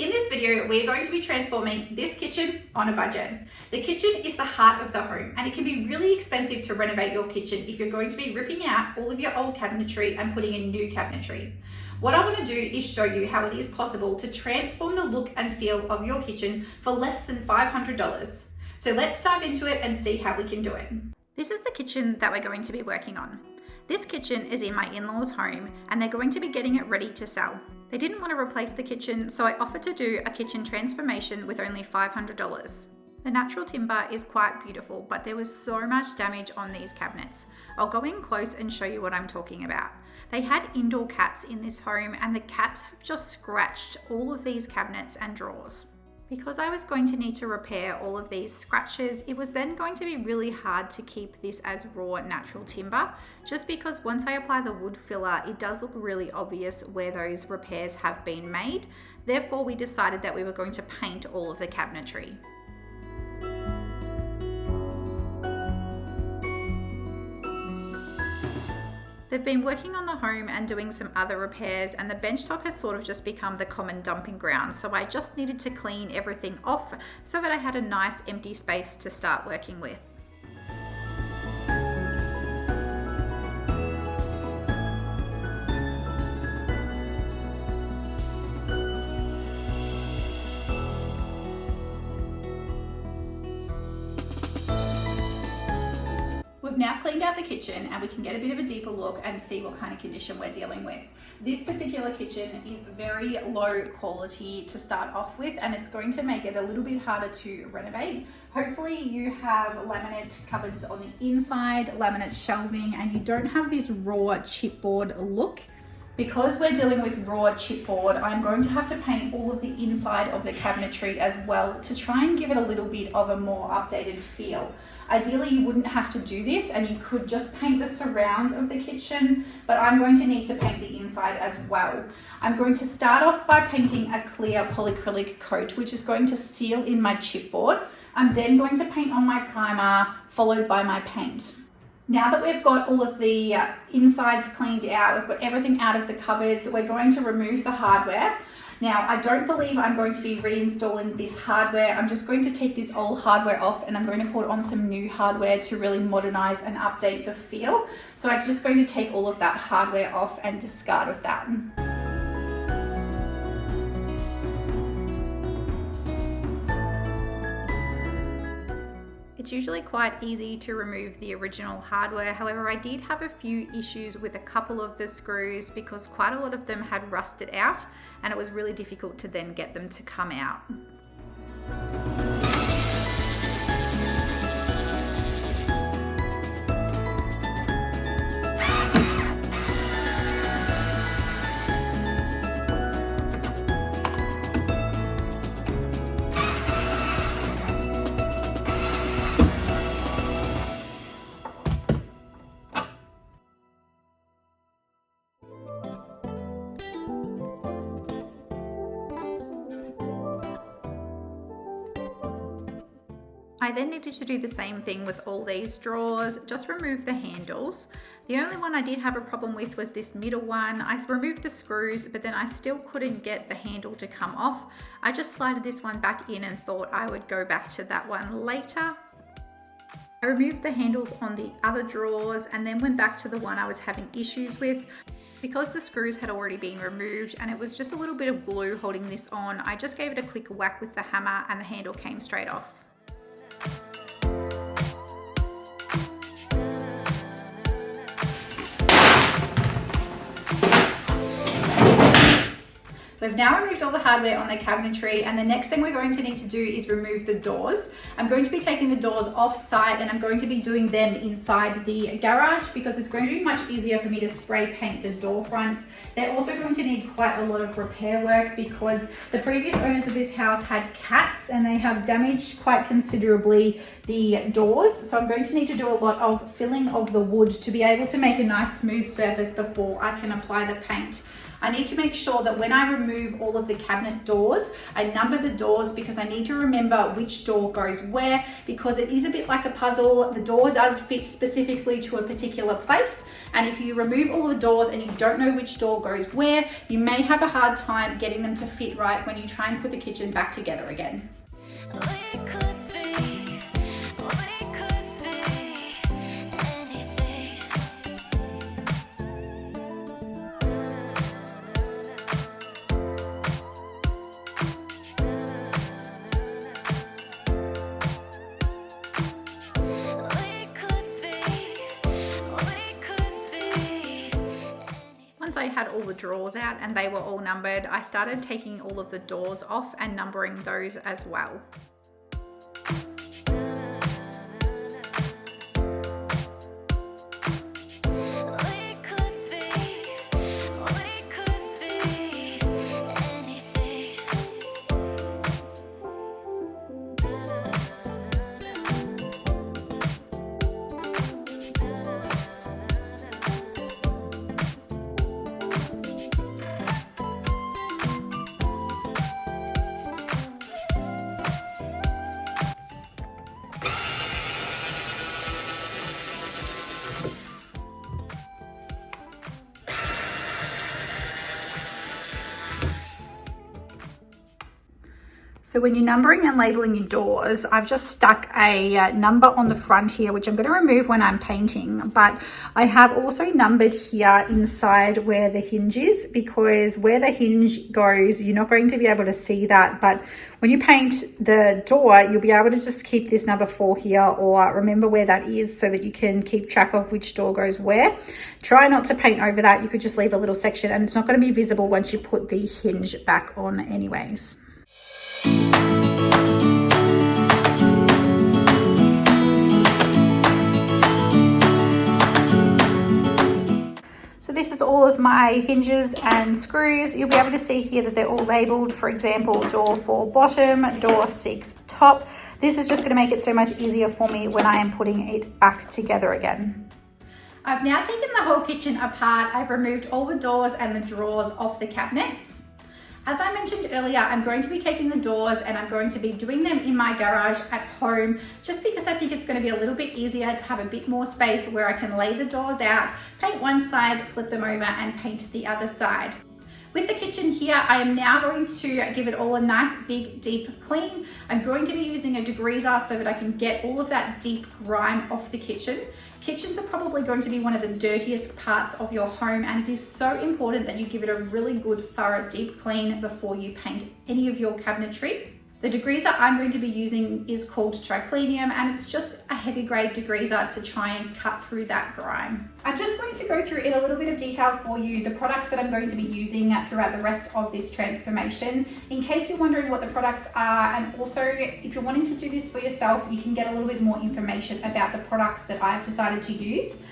In this video, we are going to be transforming this kitchen on a budget. The kitchen is the heart of the home, and it can be really expensive to renovate your kitchen if you're going to be ripping out all of your old cabinetry and putting in new cabinetry. What I want to do is show you how it is possible to transform the look and feel of your kitchen for less than $500. So let's dive into it and see how we can do it. This is the kitchen that we're going to be working on. This kitchen is in my in-laws' home, and they're going to be getting it ready to sell. They didn't want to replace the kitchen, so I offered to do a kitchen transformation with only $500. The natural timber is quite beautiful, but there was so much damage on these cabinets. I'll go in close and show you what I'm talking about. They had indoor cats in this home, and the cats have just scratched all of these cabinets and drawers. Because I was going to need to repair all of these scratches, it was then going to be really hard to keep this as raw natural timber, just because once I apply the wood filler, it does look really obvious where those repairs have been made. Therefore, we decided that we were going to paint all of the cabinetry. They've been working on the home and doing some other repairs, and the benchtop has sort of just become the common dumping ground. So I just needed to clean everything off so that I had a nice empty space to start working with. We've now cleaned out the kitchen, and we can get a bit of a deeper look and see what kind of condition we're dealing with. This particular kitchen is very low quality to start off with, and it's going to make it a little bit harder to renovate. Hopefully you have laminate cupboards on the inside, laminate shelving, and you don't have this raw chipboard look. Because we're dealing with raw chipboard, I'm going to have to paint all of the inside of the cabinetry as well to try and give it a little bit of a more updated feel. Ideally, you wouldn't have to do this, and you could just paint the surrounds of the kitchen, but I'm going to need to paint the inside as well. I'm going to start off by painting a clear polyacrylic coat, which is going to seal in my chipboard. I'm then going to paint on my primer, followed by my paint. Now that we've got all of the insides cleaned out, we've got everything out of the cupboards, we're going to remove the hardware. Now, I don't believe I'm going to be reinstalling this hardware. I'm just going to take this old hardware off, and I'm going to put on some new hardware to really modernize and update the feel. So I'm just going to take all of that hardware off and discard of that. It's usually quite easy to remove the original hardware. However, I did have a few issues with a couple of the screws because quite a lot of them had rusted out, and it was really difficult to then get them to come out. I then needed to do the same thing with all these drawers, just remove the handles. The only one I did have a problem with was this middle one. I removed the screws, but then I still couldn't get the handle to come off. I just slided this one back in and thought I would go back to that one later. I removed the handles on the other drawers and then went back to the one I was having issues with. Because the screws had already been removed and it was just a little bit of glue holding this on, I just gave it a quick whack with the hammer and the handle came straight off. We've now removed all the hardware on the cabinetry, and the next thing we're going to need to do is remove the doors. I'm going to be taking the doors off site, and I'm going to be doing them inside the garage because it's going to be much easier for me to spray paint the door fronts. They're also going to need quite a lot of repair work because the previous owners of this house had cats and they have damaged quite considerably the doors. So I'm going to need to do a lot of filling of the wood to be able to make a nice smooth surface before I can apply the paint. I need to make sure that when I remove all of the cabinet doors, I number the doors because I need to remember which door goes where, because it is a bit like a puzzle. The door does fit specifically to a particular place, and if you remove all the doors and you don't know which door goes where, you may have a hard time getting them to fit right when you try and put the kitchen back together again. Once I had all the drawers out and they were all numbered, I started taking all of the doors off and numbering those as well. So when you're numbering and labeling your doors, I've just stuck a number on the front here, which I'm going to remove when I'm painting, but I have also numbered here inside where the hinge is, because where the hinge goes, you're not going to be able to see that, but when you paint the door, you'll be able to just keep this number 4 here, or remember where that is so that you can keep track of which door goes where. Try not to paint over that. You could just leave a little section and it's not going to be visible once you put the hinge back on anyways. So this is all of my hinges and screws. You'll be able to see here that they're all labeled. For example, door 4 bottom, door 6 top. This is just going to make it so much easier for me when I am putting it back together again. I've now taken the whole kitchen apart. I've removed all the doors and the drawers off the cabinets. As I mentioned earlier, I'm going to be taking the doors and I'm going to be doing them in my garage at home, just because I think it's going to be a little bit easier to have a bit more space where I can lay the doors out, paint one side, flip them over and paint the other side. With the kitchen here, I am now going to give it all a nice big deep clean. I'm going to be using a degreaser so that I can get all of that deep grime off the kitchen. Kitchens are probably going to be one of the dirtiest parts of your home, and it is so important that you give it a really good, thorough, deep clean before you paint any of your cabinetry. The degreaser I'm going to be using is called Triclinium, and it's just a heavy grade degreaser to try and cut through that grime. I'm just going to go through in a little bit of detail for you the products that I'm going to be using throughout the rest of this transformation, in case you're wondering what the products are, and also if you're wanting to do this for yourself, you can get a little bit more information about the products that I've decided to use.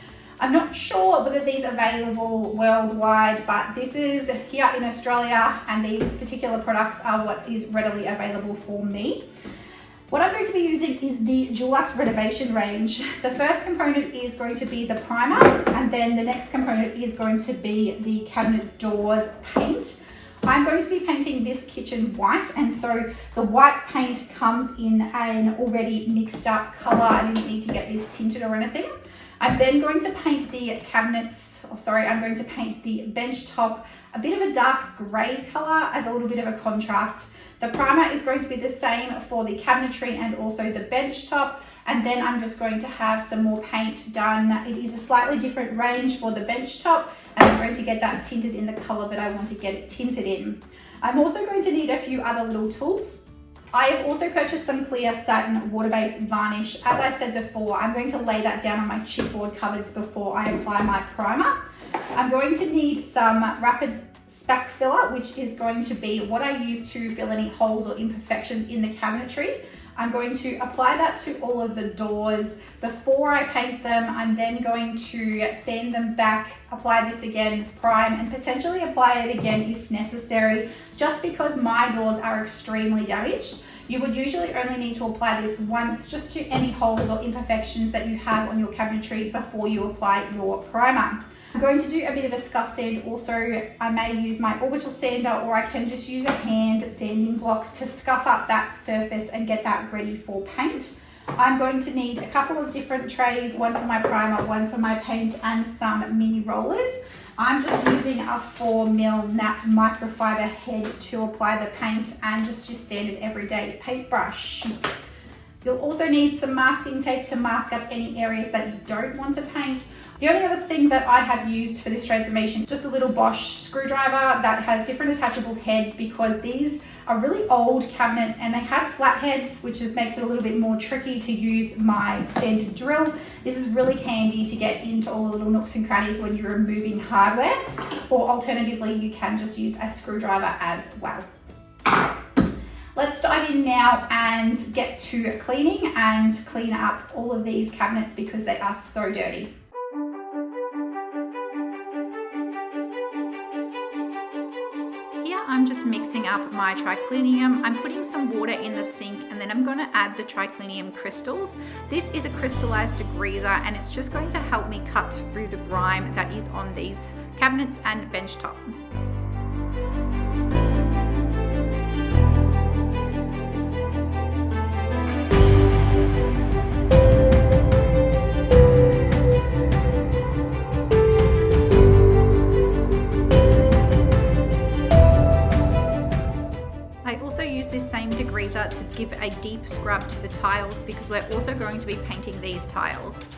I'm not sure whether these are available worldwide, but this is here in Australia, and these particular products are what is readily available for me. What I'm going to be using is the Dulux Renovation range. The first component is going to be the primer, and then the next component is going to be the cabinet doors paint. I'm going to be painting this kitchen white, and so the white paint comes in an already mixed up color. I didn't need to get this tinted or anything. I'm then going to paint the cabinets, I'm going to paint the bench top a bit of a dark grey colour as a little bit of a contrast. The primer is going to be the same for the cabinetry and also the bench top, and then I'm just going to have some more paint done. It is a slightly different range for the bench top, and I'm going to get that tinted in the colour that I want to get it tinted in. I'm also going to need a few other little tools. I have also purchased some clear satin water-based varnish. As I said before, I'm going to lay that down on my chipboard cupboards before I apply my primer. I'm going to need some rapid Spakfiller, which is going to be what I use to fill any holes or imperfections in the cabinetry. I'm going to apply that to all of the doors before I paint them. I'm then going to sand them back, apply this again, prime, and potentially apply it again if necessary, just because my doors are extremely damaged. You would usually only need to apply this once, just to any holes or imperfections that you have on your cabinetry before you apply your primer. I'm going to do a bit of a scuff sand also. I may use my orbital sander, or I can just use a hand sanding block to scuff up that surface and get that ready for paint. I'm going to need a couple of different trays, one for my primer, one for my paint, and some mini rollers. I'm just using a 4mm nap microfiber head to apply the paint, and just your standard everyday paintbrush. You'll also need some masking tape to mask up any areas that you don't want to paint. The only other thing that I have used for this transformation, just a little Bosch screwdriver that has different attachable heads, because these are really old cabinets and they had flat heads, which just makes it a little bit more tricky to use my standard drill. This is really handy to get into all the little nooks and crannies when you're removing hardware, or alternatively, you can just use a screwdriver as well. Let's dive in now and get to cleaning and clean up all of these cabinets because they are so dirty. I'm just mixing up my triclinium. I'm putting some water in the sink, and then I'm going to add the triclinium crystals. This is a crystallized degreaser, and it's just going to help me cut through the grime that is on these cabinets and bench top. This same degreaser to give a deep scrub to the tiles, because we're also going to be painting these tiles.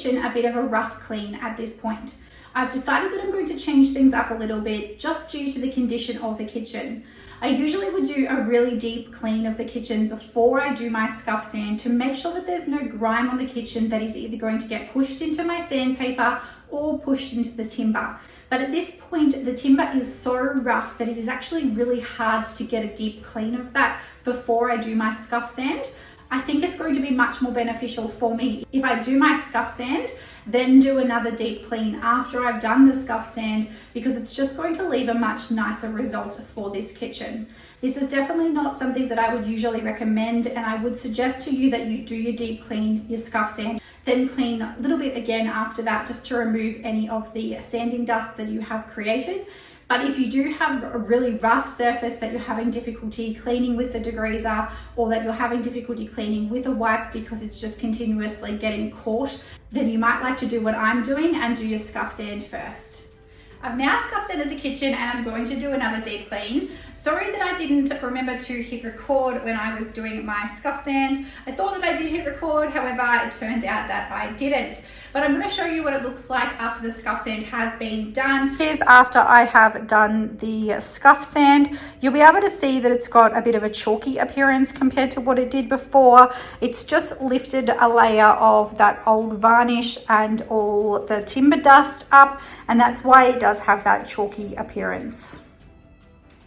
A bit of a rough clean at this point. I've decided that I'm going to change things up a little bit just due to the condition of the kitchen. I usually would do a really deep clean of the kitchen before I do my scuff sand to make sure that there's no grime on the kitchen that is either going to get pushed into my sandpaper or pushed into the timber. But at this point, the timber is so rough that it is actually really hard to get a deep clean of that before I do my scuff sand. I think it's going to be much more beneficial for me if I do my scuff sand, then do another deep clean after I've done the scuff sand, because it's just going to leave a much nicer result for this kitchen. This is definitely not something that I would usually recommend, and I would suggest to you that you do your deep clean, your scuff sand, then clean a little bit again after that, just to remove any of the sanding dust that you have created. But if you do have a really rough surface that you're having difficulty cleaning with the degreaser, or that you're having difficulty cleaning with a wipe because it's just continuously getting caught, then you might like to do what I'm doing and do your scuff sand first. I've now scuff sanded the kitchen, and I'm going to do another deep clean. Sorry that I didn't remember to hit record when I was doing my scuff sand. I thought that I did hit record, however, it turns out that I didn't. But I'm going to show you what it looks like after the scuff sand has been done. Here's after I have done the scuff sand. You'll be able to see that it's got a bit of a chalky appearance compared to what it did before. It's just lifted a layer of that old varnish and all the timber dust up, and that's why it does have that chalky appearance.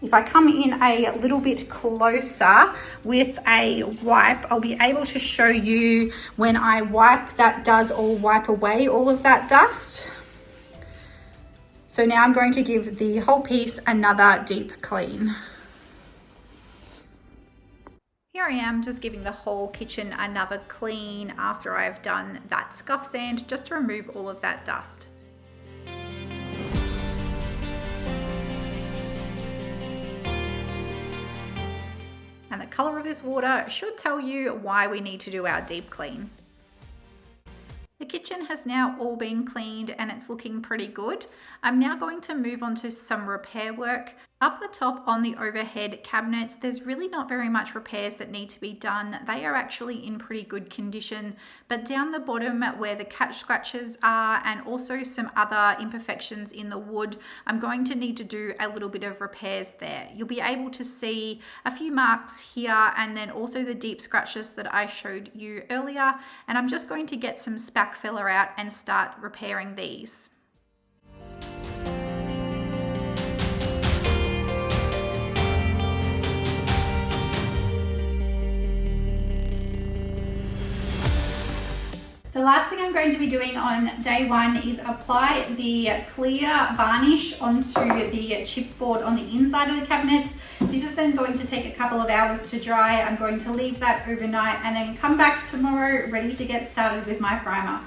If I come in a little bit closer with a wipe, I'll be able to show you when I wipe, that does all wipe away all of that dust. So now I'm going to give the whole piece another deep clean. Here I am just giving the whole kitchen another clean after I've done that scuff sand, just to remove all of that dust. And the color of this water should tell you why we need to do our deep clean. The kitchen has now all been cleaned and it's looking pretty good. I'm now going to move on to some repair work. Up the top on the overhead cabinets, there's really not very much repairs that need to be done. They are actually in pretty good condition, but down the bottom where the catch scratches are, and also some other imperfections in the wood, I'm going to need to do a little bit of repairs there. You'll be able to see a few marks here, and then also the deep scratches that I showed you earlier, and I'm just going to get some Spakfiller out and start repairing these. The last thing I'm going to be doing on day one is apply the clear varnish onto the chipboard on the inside of the cabinets. This is then going to take a couple of hours to dry. I'm going to leave that overnight and then come back tomorrow ready to get started with my primer.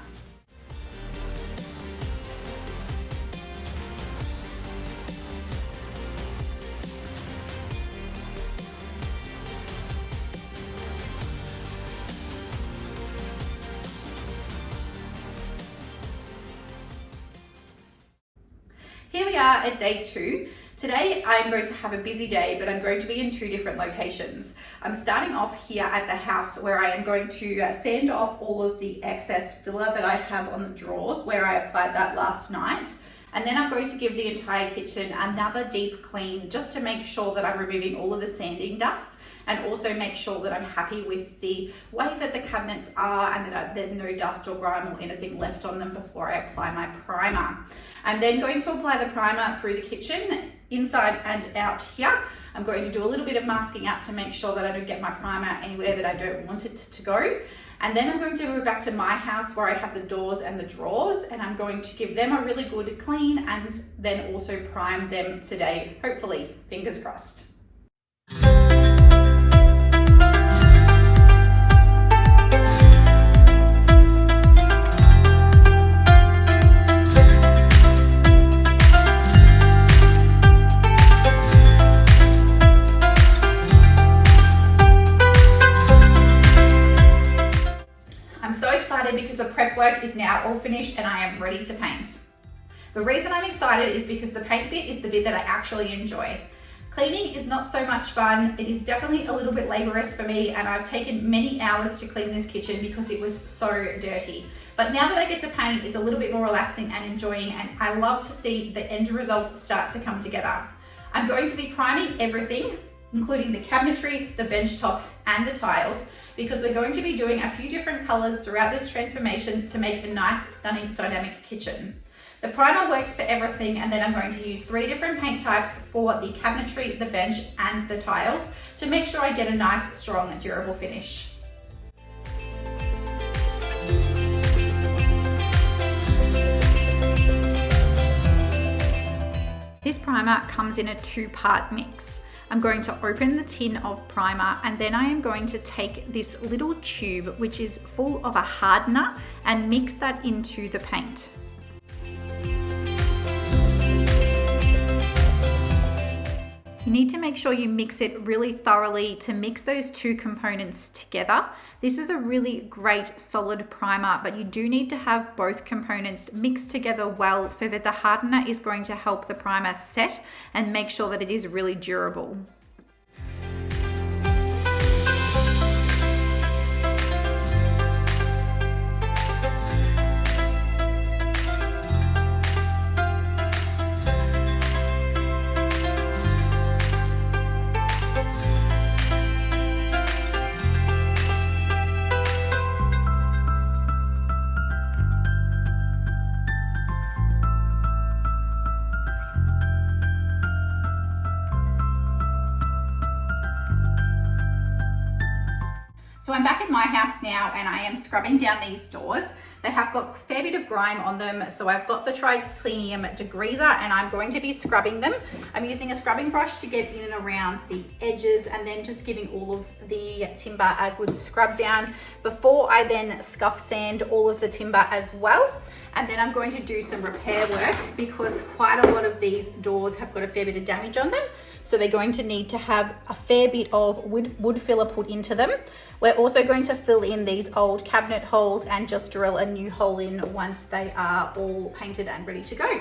Here we are at day 2. Today I'm going to have a busy day, but I'm going to be in 2 different locations. I'm starting off here at the house where I am going to sand off all of the excess filler that I have on the drawers where I applied that last night. And then I'm going to give the entire kitchen another deep clean just to make sure that I'm removing all of the sanding dust and also make sure that I'm happy with the way that the cabinets are and that there's no dust or grime or anything left on them before I apply my primer. I'm then going to apply the primer through the kitchen, inside and out here. I'm going to do a little bit of masking up to make sure that I don't get my primer anywhere that I don't want it to go. And then I'm going to go back to my house where I have the doors and the drawers, and I'm going to give them a really good clean and then also prime them today, hopefully, fingers crossed. Because the prep work is now all finished and I am ready to paint. The reason I'm excited is because the paint bit is the bit that I actually enjoy. Cleaning is not so much fun. It is definitely a little bit laborious for me, and I've taken many hours to clean this kitchen because it was so dirty. But now that I get to paint, it's a little bit more relaxing and enjoying, and I love to see the end result start to come together. I'm going to be priming everything, including the cabinetry, the bench top, and the tiles, because we're going to be doing a few different colors throughout this transformation to make a nice, stunning, dynamic kitchen. The primer works for everything, and then I'm going to use 3 different paint types for the cabinetry, the bench, and the tiles to make sure I get a nice, strong, durable finish. This primer comes in a 2-part mix. I'm going to open the tin of primer, and then I am going to take this little tube which is full of a hardener and mix that into the paint. You need to make sure you mix it really thoroughly to mix those 2 components together. This is a really great solid primer, but you do need to have both components mixed together well so that the hardener is going to help the primer set and make sure that it is really durable. So I'm back at my house now and I am scrubbing down these doors. They have got a fair bit of grime on them, so I've got the triclinium degreaser and I'm going to be scrubbing them. I'm using a scrubbing brush to get in and around the edges and then just giving all of the timber a good scrub down before I then scuff sand all of the timber as well. And then I'm going to do some repair work because quite a lot of these doors have got a fair bit of damage on them. So they're going to need to have a fair bit of wood filler put into them. We're also going to fill in these old cabinet holes and just drill a new hole in once they are all painted and ready to go.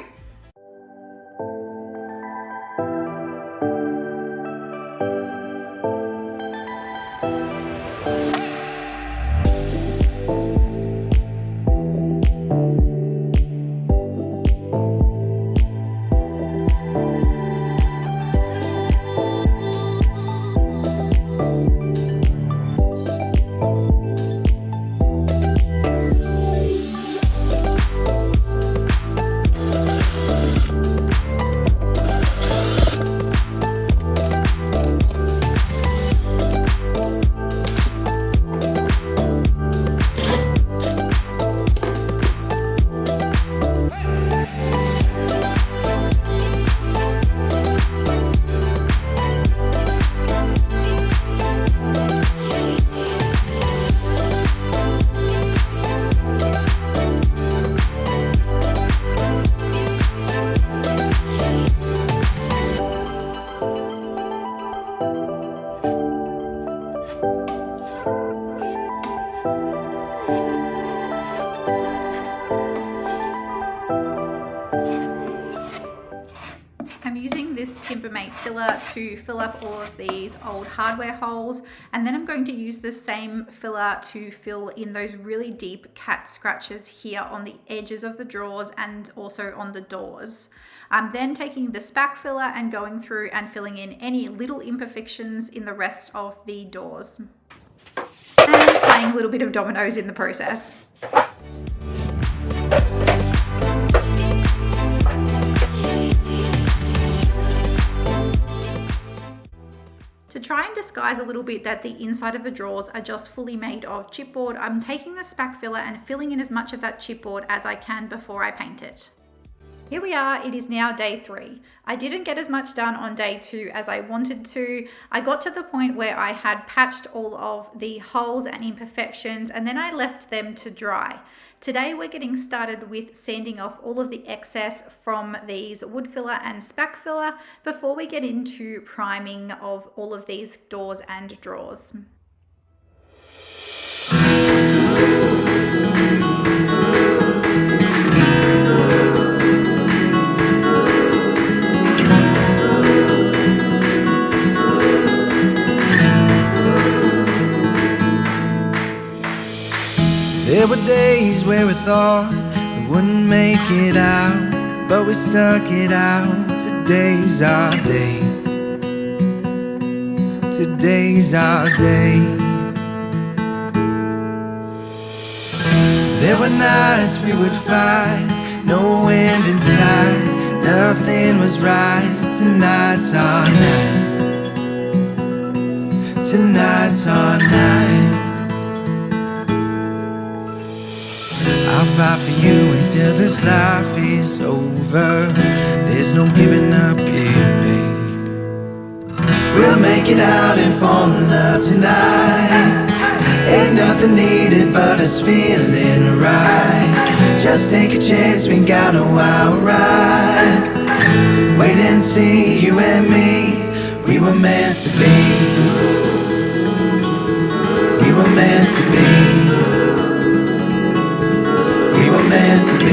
filler to fill up all of these old hardware holes, and then I'm going to use the same filler to fill in those really deep cat scratches here on the edges of the drawers and also on the doors. I'm then taking the Spakfiller and going through and filling in any little imperfections in the rest of the doors. And playing a little bit of dominoes in the process. To try and disguise a little bit that the inside of the drawers are just fully made of chipboard, I'm taking the Spakfiller and filling in as much of that chipboard as I can before I paint it. Here we are, it is now day 3. I didn't get as much done on day 2 as I wanted to. I got to the point where I had patched all of the holes and imperfections, and then I left them to dry. Today we're getting started with sanding off all of the excess from these wood filler and Spakfiller before we get into priming of all of these doors and drawers. There were days where we thought we wouldn't make it out, but we stuck it out. Today's our day. Today's our day. There were nights we would fight, no end in sight, nothing was right. Tonight's our night. Tonight's our night. I'll fight for you until this life is over. There's no giving up here, babe. We'll make it out and fall in love tonight. Ain't nothing needed but us feeling right. Just take a chance, we got a wild ride. Wait and see, you and me, we were meant to be. We were meant to be. We were meant to be.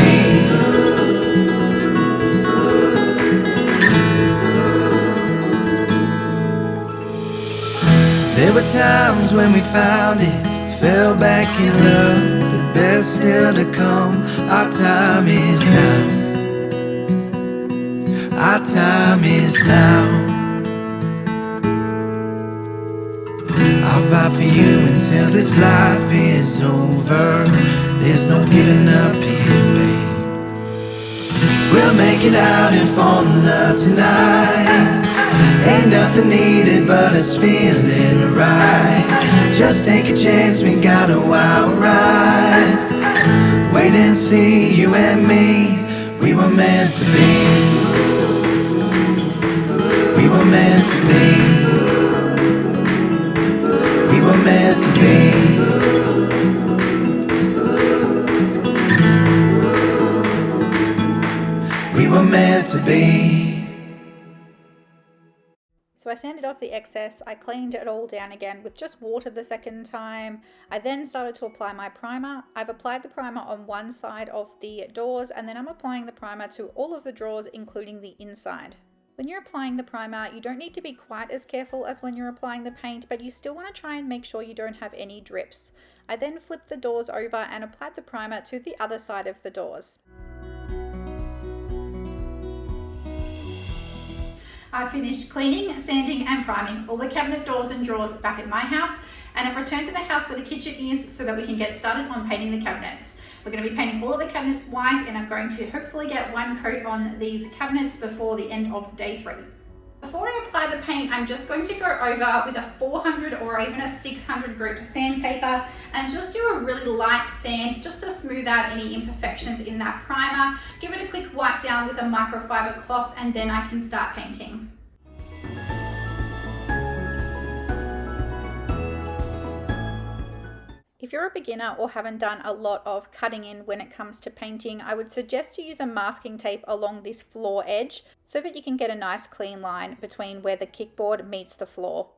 There were times when we found it, fell back in love. The best still to come. Our time is now. Our time is now. I'll fight for you until this life is over. There's no giving up here, babe. We'll make it out and fall in love tonight. Ain't nothing needed but us feeling right. Just take a chance, we got a wild ride. Wait and see, you and me, we were meant to be. We were meant to be. We were meant to be. We were meant to be. So I sanded off the excess, I cleaned it all down again with just water the second time. I then started to apply my primer. I've applied the primer on one side of the doors, and then I'm applying the primer to all of the drawers, including the inside. When you're applying the primer, you don't need to be quite as careful as when you're applying the paint, but you still want to try and make sure you don't have any drips. I then flipped the doors over and applied the primer to the other side of the doors. I finished cleaning, sanding and priming all the cabinet doors and drawers back at my house, and I've returned to the house where the kitchen is so that we can get started on painting the cabinets. We're going to be painting all of the cabinets white, and I'm going to hopefully get one coat on these cabinets before the end of day 3. Before I apply the paint, I'm just going to go over with a 400 or even a 600 grit sandpaper and just do a really light sand just to smooth out any imperfections in that primer. Give it a quick wipe down with a microfiber cloth, and then I can start painting. If you're a beginner or haven't done a lot of cutting in when it comes to painting, I would suggest you use a masking tape along this floor edge so that you can get a nice clean line between where the kickboard meets the floor.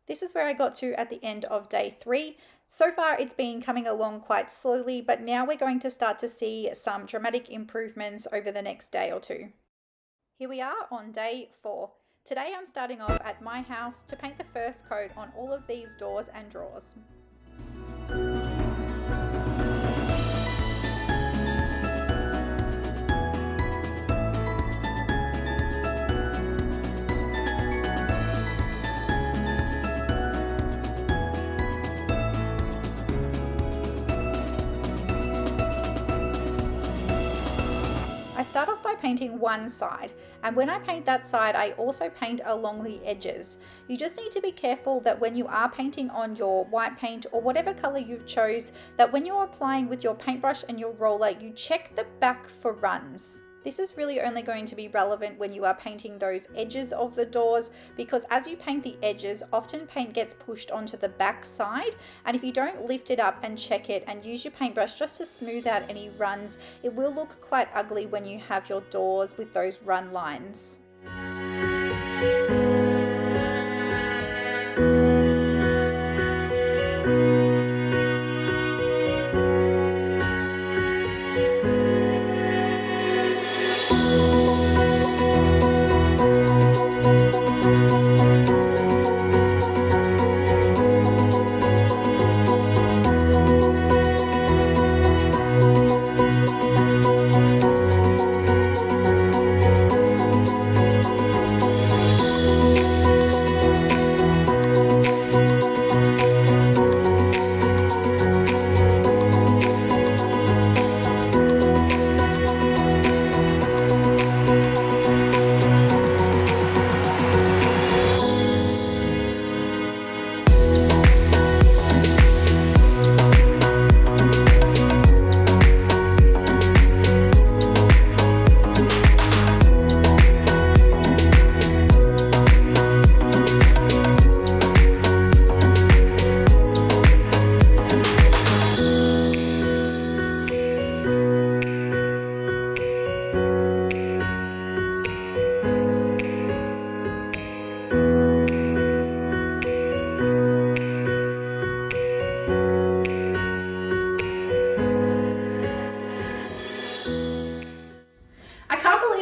This is where I got to at the end of day 3. So far it's been coming along quite slowly, but now we're going to start to see some dramatic improvements over the next day or two. Here we are on day 4. Today I'm starting off at my house to paint the first coat on all of these doors and drawers. I start off by painting one side, and when I paint that side I also paint along the edges. You just need to be careful that when you are painting on your white paint or whatever colour you've chose, that when you're applying with your paintbrush and your roller you check the back for runs. This is really only going to be relevant when you are painting those edges of the doors, because as you paint the edges, often paint gets pushed onto the back side, and if you don't lift it up and check it and use your paintbrush just to smooth out any runs, it will look quite ugly when you have your doors with those run lines.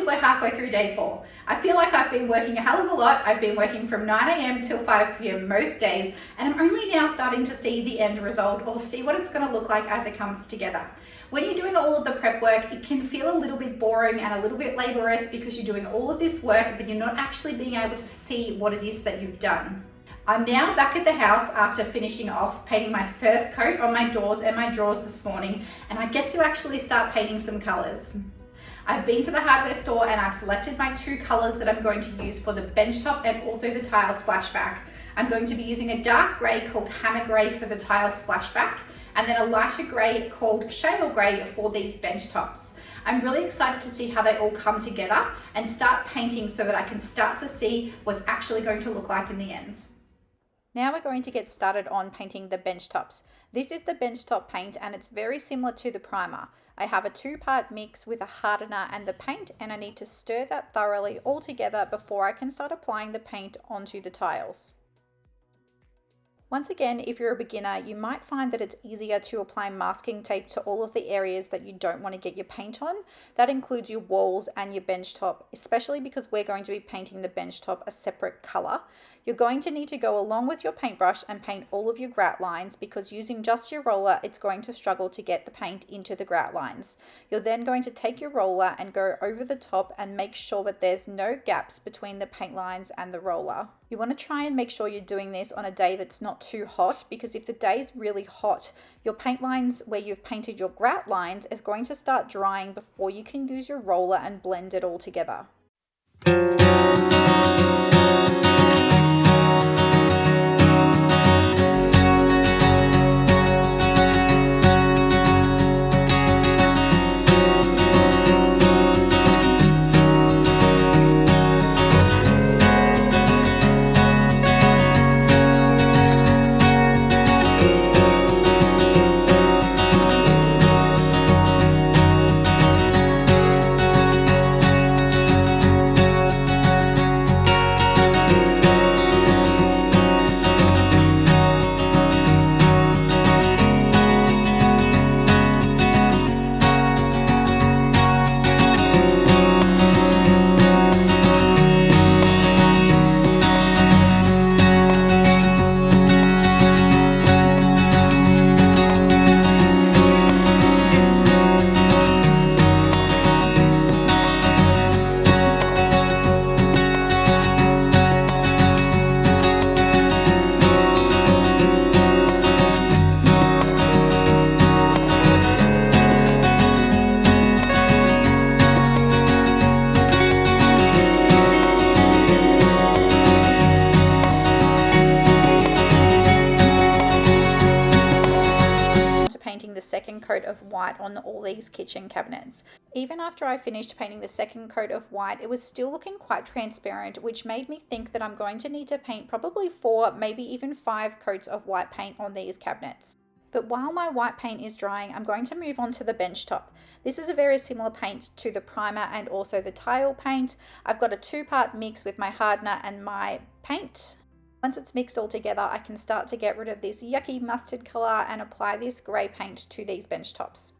We're halfway through day 4. I feel like I've been working a hell of a lot. I've been working from 9 a.m. till 5 p.m. most days, and I'm only now starting to see the end result, or see what it's going to look like as it comes together. When you're doing all of the prep work, it can feel a little bit boring and a little bit laborious because you're doing all of this work, but you're not actually being able to see what it is that you've done. I'm now back at the house after finishing off painting my first coat on my doors and my drawers this morning, and I get to actually start painting some colors. I've been to the hardware store and I've selected my 2 colors that I'm going to use for the bench top and also the tile splashback. I'm going to be using a dark grey called Hammer Grey for the tile splashback, and then a lighter grey called Shale Grey for these bench tops. I'm really excited to see how they all come together and start painting so that I can start to see what's actually going to look like in the end. Now we're going to get started on painting the bench tops. This is the bench top paint and it's very similar to the primer. I have a 2-part mix with a hardener and the paint, and I need to stir that thoroughly all together before I can start applying the paint onto the tiles. Once again, if you're a beginner, you might find that it's easier to apply masking tape to all of the areas that you don't want to get your paint on. That includes your walls and your bench top, especially because we're going to be painting the bench top a separate color. You're going to need to go along with your paintbrush and paint all of your grout lines, because using just your roller, it's going to struggle to get the paint into the grout lines. You're then going to take your roller and go over the top and make sure that there's no gaps between the paint lines and the roller. You want to try and make sure you're doing this on a day that's not too hot, because if the day is really hot, your paint lines where you've painted your grout lines is going to start drying before you can use your roller and blend it all together. coat of white on all these kitchen cabinets. Even after I finished painting the second coat of white, it was still looking quite transparent, which made me think that I'm going to need to paint probably 4, maybe even 5 coats of white paint on these cabinets. But while my white paint is drying, I'm going to move on to the bench top. This is a very similar paint to the primer and also the tile paint. I've got a 2-part mix with my hardener and my paint. Once it's mixed all together, I can start to get rid of this yucky mustard color and apply this grey paint to these bench tops.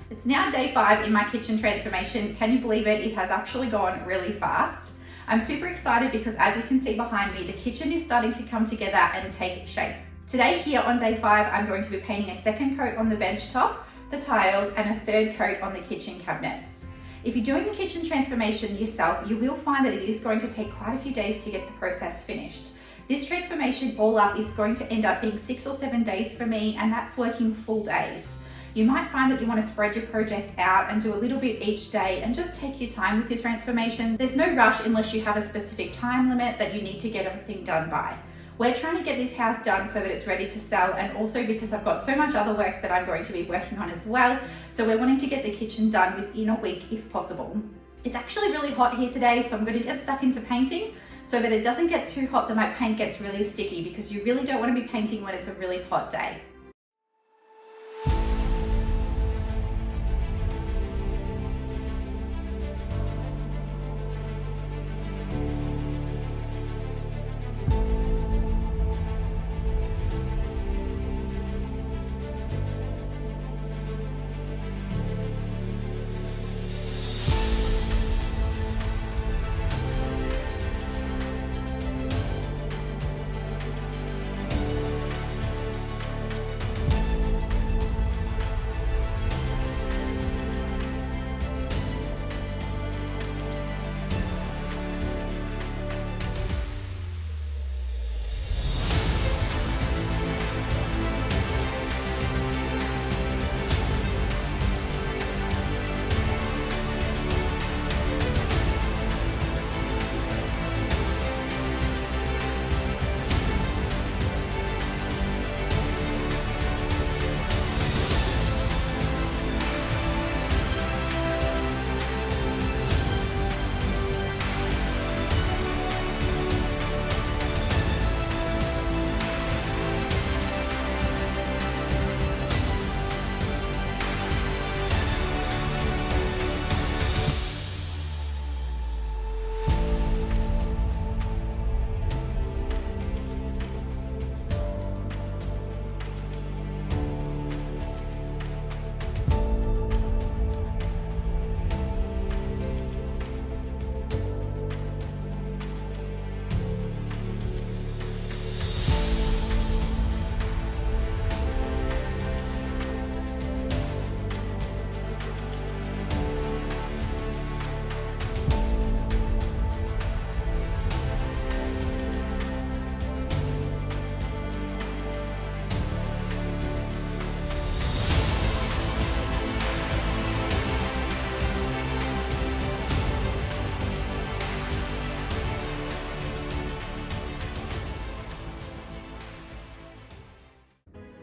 It's now day 5 in my kitchen transformation. Can you believe it? It has actually gone really fast. I'm super excited because, as you can see behind me, the kitchen is starting to come together and take shape. Today here on day 5, I'm going to be painting a second coat on the bench top, the tiles, and a third coat on the kitchen cabinets. If you're doing the kitchen transformation yourself, you will find that it is going to take quite a few days to get the process finished. This transformation all up is going to end up being 6 or 7 days for me, and that's working full days. You might find that you want to spread your project out and do a little bit each day and just take your time with your transformation. There's no rush unless you have a specific time limit that you need to get everything done by. We're trying to get this house done so that it's ready to sell, and also because I've got so much other work that I'm going to be working on as well. So we're wanting to get the kitchen done within a week if possible. It's actually really hot here today, so I'm going to get stuck into painting so that it doesn't get too hot that my paint gets really sticky, because you really don't want to be painting when it's a really hot day.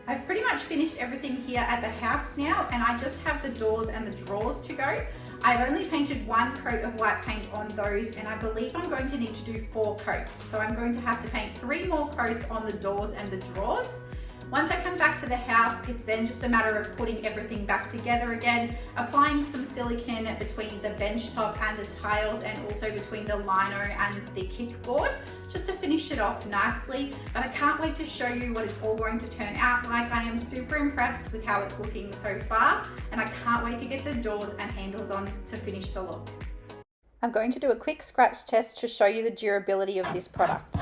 I've pretty much finished everything here at the house now, and I just have the doors and the drawers to go. I've only painted 1 coat of white paint on those, and I believe I'm going to need to do 4 coats. So I'm going to have to paint 3 more coats on the doors and the drawers. Once I come back to the house, it's then just a matter of putting everything back together again, applying some silicone between the bench top and the tiles, and also between the lino and the kickboard, just to finish it off nicely. But I can't wait to show you what it's all going to turn out like. I am super impressed with how it's looking so far, and I can't wait to get the doors and handles on to finish the look. I'm going to do a quick scratch test to show you the durability of this product.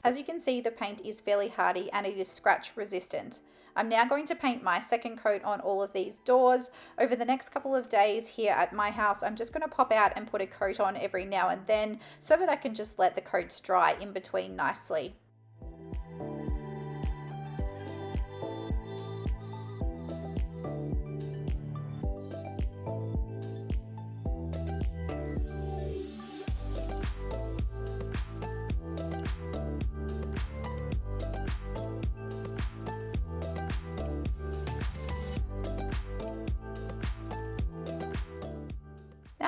As you can see, the paint is fairly hardy and it is scratch resistant. I'm now going to paint my second coat on all of these doors. Over the next couple of days here at my house, I'm just going to pop out and put a coat on every now and then so that I can just let the coats dry in between nicely.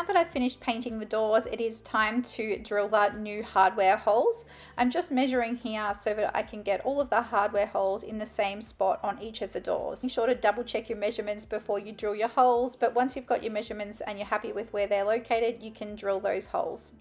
Now that I've finished painting the doors, it is time to drill the new hardware holes. I'm just measuring here so that I can get all of the hardware holes in the same spot on each of the doors. Be sure to double check your measurements before you drill your holes, but once you've got your measurements and you're happy with where they're located, you can drill those holes.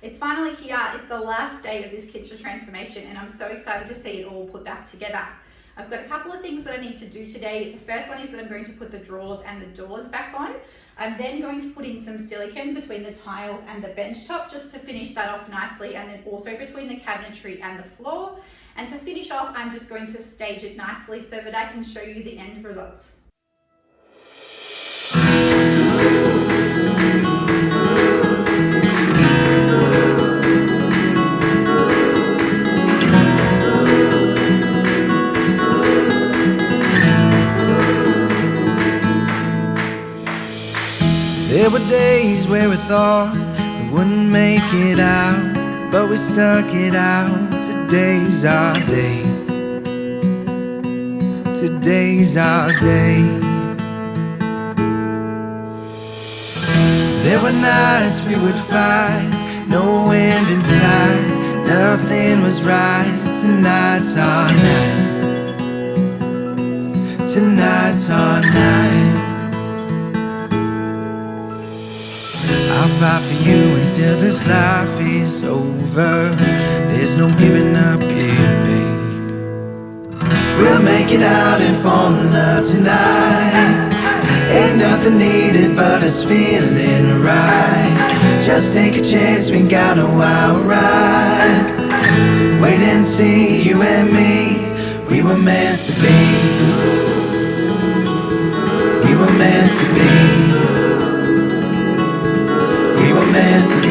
It's finally here. It's the last day of this kitchen transformation and I'm so excited to see it all put back together. I've got a couple of things that I need to do today. The first one is that I'm going to put the drawers and the doors back on. I'm then going to put in some silicone between the tiles and the bench top just to finish that off nicely, and then also between the cabinetry and the floor. And to finish off, I'm just going to stage it nicely so that I can show you the end results. There were days where we thought we wouldn't make it out, but we stuck it out. Today's our day. Today's our day. There were nights we would fight, no end in sight, nothing was right. Tonight's our night. Tonight's our night. I'll fight for you until this life is over. There's no giving up here, babe. We'll make it out and fall in love tonight. Ain't nothing needed but us feeling right. Just take a chance, we got a wild ride. Wait and see, you and me, we were meant to be. We were meant to be. We were meant to be.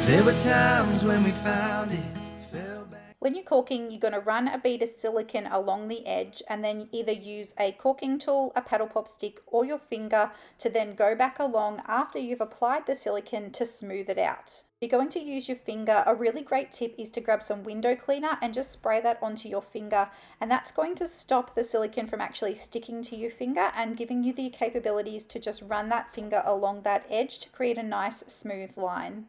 There were times when we found it. When you're caulking, you're going to run a bead of silicone along the edge and then either use a caulking tool, a paddle pop stick or your finger to then go back along after you've applied the silicone to smooth it out. If you're going to use your finger, a really great tip is to grab some window cleaner and just spray that onto your finger, and that's going to stop the silicone from actually sticking to your finger and giving you the capabilities to just run that finger along that edge to create a nice smooth line.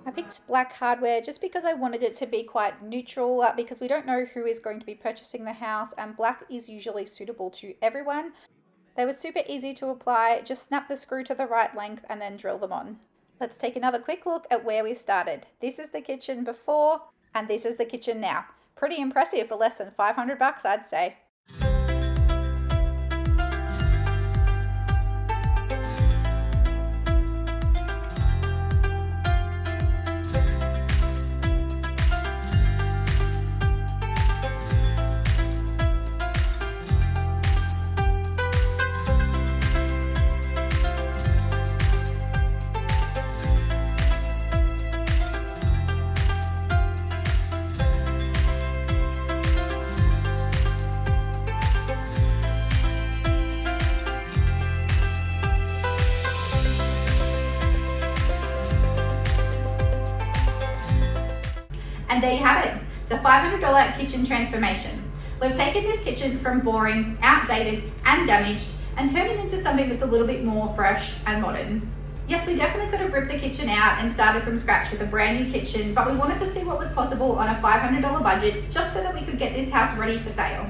I picked black hardware just because I wanted it to be quite neutral because we don't know who is going to be purchasing the house, and black is usually suitable to everyone. They were super easy to apply, just snap the screw to the right length and then drill them on. Let's take another quick look at where we started. This is the kitchen before and this is the kitchen now. Pretty impressive for less than 500 bucks, I'd say. And there you have it, the $500 kitchen transformation. We've taken this kitchen from boring, outdated and damaged and turned it into something that's a little bit more fresh and modern. Yes, we definitely could have ripped the kitchen out and started from scratch with a brand new kitchen, but we wanted to see what was possible on a $500 budget just so that we could get this house ready for sale.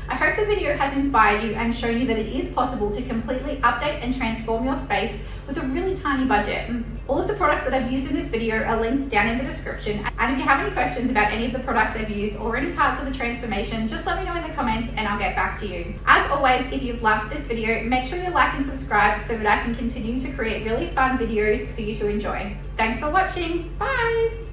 I hope the video has inspired you and shown you that it is possible to completely update and transform your space with a really tiny budget. All of the products that I've used in this video are linked down in the description, and if you have any questions about any of the products I've used or any parts of the transformation, just let me know in the comments and I'll get back to you. As always, if you've loved this video, make sure you like and subscribe so that I can continue to create really fun videos for you to enjoy. Thanks for watching. Bye!